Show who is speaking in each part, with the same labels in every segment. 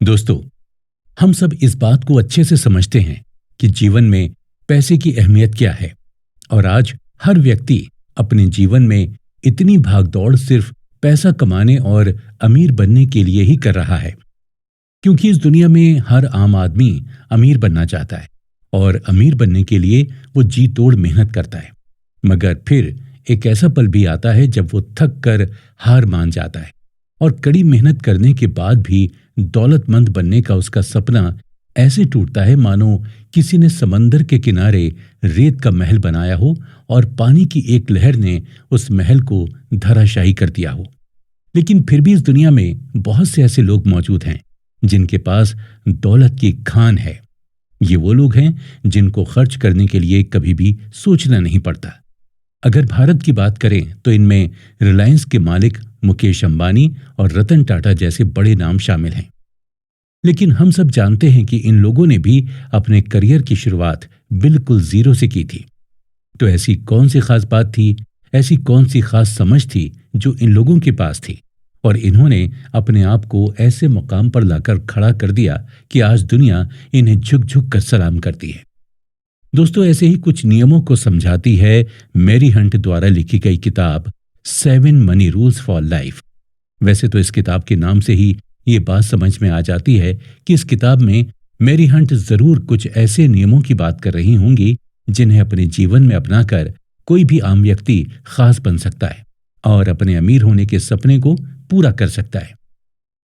Speaker 1: दोस्तों, हम सब इस बात को अच्छे से समझते हैं कि जीवन में पैसे की अहमियत क्या है। और आज हर व्यक्ति अपने जीवन में इतनी भागदौड़ सिर्फ पैसा कमाने और अमीर बनने के लिए ही कर रहा है, क्योंकि इस दुनिया में हर आम आदमी अमीर बनना चाहता है और अमीर बनने के लिए वो जी तोड़ मेहनत करता है। मगर फिर एक ऐसा पल भी आता है जब वो थक कर हार मान जाता है और कड़ी मेहनत करने के बाद भी दौलतमंद बनने का उसका सपना ऐसे टूटता है मानो किसी ने समंदर के किनारे रेत का महल बनाया हो और पानी की एक लहर ने उस महल को धराशायी कर दिया हो। लेकिन फिर भी इस दुनिया में बहुत से ऐसे लोग मौजूद हैं जिनके पास दौलत की खान है। ये वो लोग हैं जिनको खर्च करने के लिए कभी भी सोचना नहीं पड़ता। अगर भारत की बात करें तो इनमें रिलायंस के मालिक मुकेश अंबानी और रतन टाटा जैसे बड़े नाम शामिल हैं। लेकिन हम सब जानते हैं कि इन लोगों ने भी अपने करियर की शुरुआत बिल्कुल जीरो से की थी। तो ऐसी कौन सी खास बात थी, ऐसी कौन सी खास समझ थी जो इन लोगों के पास थी और इन्होंने अपने आप को ऐसे मुकाम पर लाकर खड़ा कर दिया कि आज दुनिया इन्हें झुक झुक कर सलाम करती है। दोस्तों, ऐसे ही कुछ नियमों को समझाती है मैरी हंट द्वारा लिखी गई किताब 7 मनी रूल्स फॉर लाइफ। वैसे तो इस किताब के नाम से ही ये बात समझ में आ जाती है कि इस किताब में मैरी हंट जरूर कुछ ऐसे नियमों की बात कर रही होंगी जिन्हें अपने जीवन में अपनाकर कोई भी आम व्यक्ति खास बन सकता है और अपने अमीर होने के सपने को पूरा कर सकता है।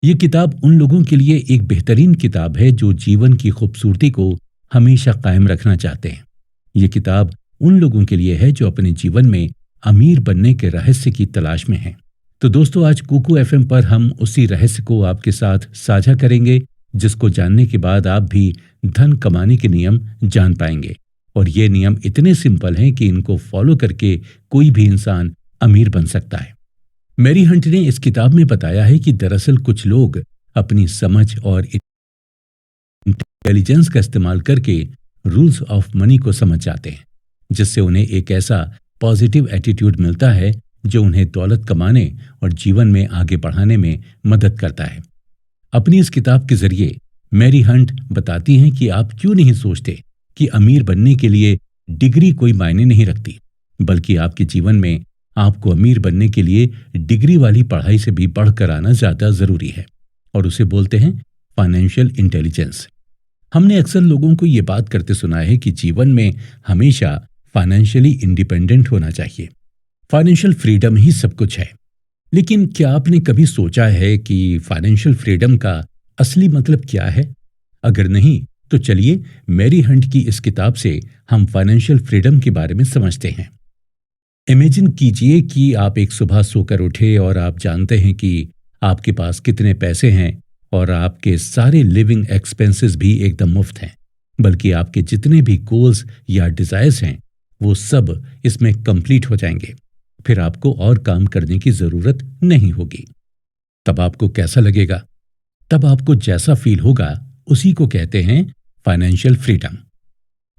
Speaker 1: ये किताब उन लोगों के लिए एक बेहतरीन किताब है जो जीवन की खूबसूरती को हमेशा कायम रखना चाहते हैं। ये किताब उन लोगों के लिए है जो अपने जीवन में अमीर बनने के रहस्य की तलाश में हैं। तो दोस्तों, आज कुकू एफएम पर हम उसी रहस्य को आपके साथ साझा करेंगे जिसको जानने के बाद आप भी धन कमाने के नियम जान पाएंगे। और ये नियम इतने सिंपल हैं कि इनको फॉलो करके कोई भी इंसान अमीर बन सकता है। मैरी हंट ने इस किताब में बताया है कि दरअसल कुछ लोग अपनी समझ और इंटेलिजेंस का इस्तेमाल करके रूल्स ऑफ मनी को समझ जाते हैं, जिससे उन्हें एक ऐसा पॉजिटिव एटीट्यूड मिलता है जो उन्हें दौलत कमाने और जीवन में आगे बढ़ाने में मदद करता है। अपनी इस किताब के जरिए मैरी हंट बताती हैं कि आप क्यों नहीं सोचते कि अमीर बनने के लिए डिग्री कोई मायने नहीं रखती, बल्कि आपके जीवन में आपको अमीर बनने के लिए डिग्री वाली पढ़ाई से भी बढ़कर आना ज्यादा जरूरी है और उसे बोलते हैं फाइनेंशियल इंटेलिजेंस। हमने अक्सर लोगों को ये बात करते सुना है कि जीवन में हमेशा फाइनेंशियली इंडिपेंडेंट होना चाहिए, फाइनेंशियल फ्रीडम ही सब कुछ है। लेकिन क्या आपने कभी सोचा है कि फाइनेंशियल फ्रीडम का असली मतलब क्या है? अगर नहीं तो चलिए मैरी हंट की इस किताब से हम फाइनेंशियल फ्रीडम के बारे में समझते हैं। इमेजिन कीजिए कि आप एक सुबह सोकर उठे और आप जानते हैं कि आपके पास कितने पैसे हैं और आपके सारे लिविंग एक्सपेंसेस भी एकदम मुफ्त हैं, बल्कि आपके जितने भी गोल्स या डिजायर्स हैं वो सब इसमें कंप्लीट हो जाएंगे। फिर आपको और काम करने की जरूरत नहीं होगी। तब आपको कैसा लगेगा? तब आपको जैसा फील होगा उसी को कहते हैं फाइनेंशियल फ्रीडम।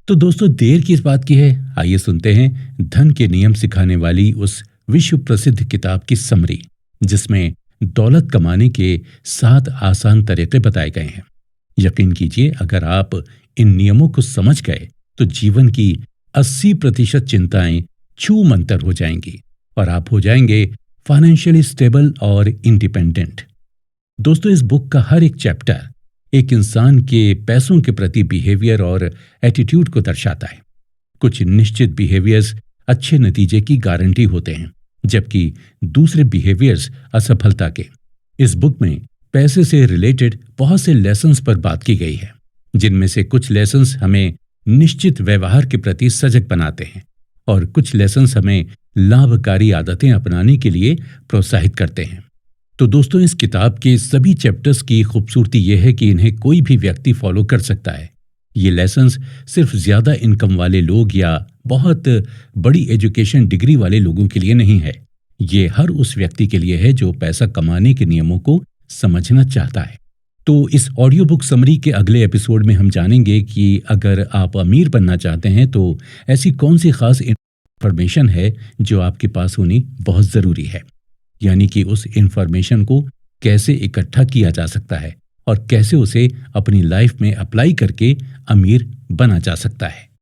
Speaker 1: तो दोस्तों, देर किस बात की है, आइए सुनते हैं धन के नियम सिखाने वाली उस विश्व प्रसिद्ध किताब की समरी, जिसमें दौलत कमाने के 7 आसान तरीके बताए गए हैं। यकीन कीजिए, अगर आप इन नियमों को समझ गए तो जीवन की 80% चिंताएं छू मंतर हो जाएंगी और आप हो जाएंगे फाइनेंशियली स्टेबल और इंडिपेंडेंट। दोस्तों, इस बुक का हर एक चैप्टर एक इंसान के पैसों के प्रति बिहेवियर और एटीट्यूड को दर्शाता है। कुछ निश्चित बिहेवियर्स अच्छे नतीजे की गारंटी होते हैं, जबकि दूसरे बिहेवियर्स असफलता के। इस बुक में पैसे से रिलेटेड बहुत से लेसन्स पर बात की गई है, जिनमें से कुछ लेसन्स हमें निश्चित व्यवहार के प्रति सजग बनाते हैं और कुछ लेसन्स हमें लाभकारी आदतें अपनाने के लिए प्रोत्साहित करते हैं। तो दोस्तों, इस किताब के सभी चैप्टर्स की खूबसूरती यह है कि इन्हें कोई भी व्यक्ति फॉलो कर सकता है। ये लेसन्स सिर्फ ज्यादा इनकम वाले लोग या बहुत बड़ी एजुकेशन डिग्री वाले लोगों के लिए नहीं है। ये हर उस व्यक्ति के लिए है जो पैसा कमाने के नियमों को समझना चाहता है। तो इस ऑडियो बुक समरी के अगले एपिसोड में हम जानेंगे कि अगर आप अमीर बनना चाहते हैं तो ऐसी कौन सी खास इंफॉर्मेशन है जो आपके पास होनी बहुत जरूरी है, यानी कि उस इंफॉर्मेशन को कैसे इकट्ठा किया जा सकता है और कैसे उसे अपनी लाइफ में अप्लाई करके अमीर बना जा सकता है।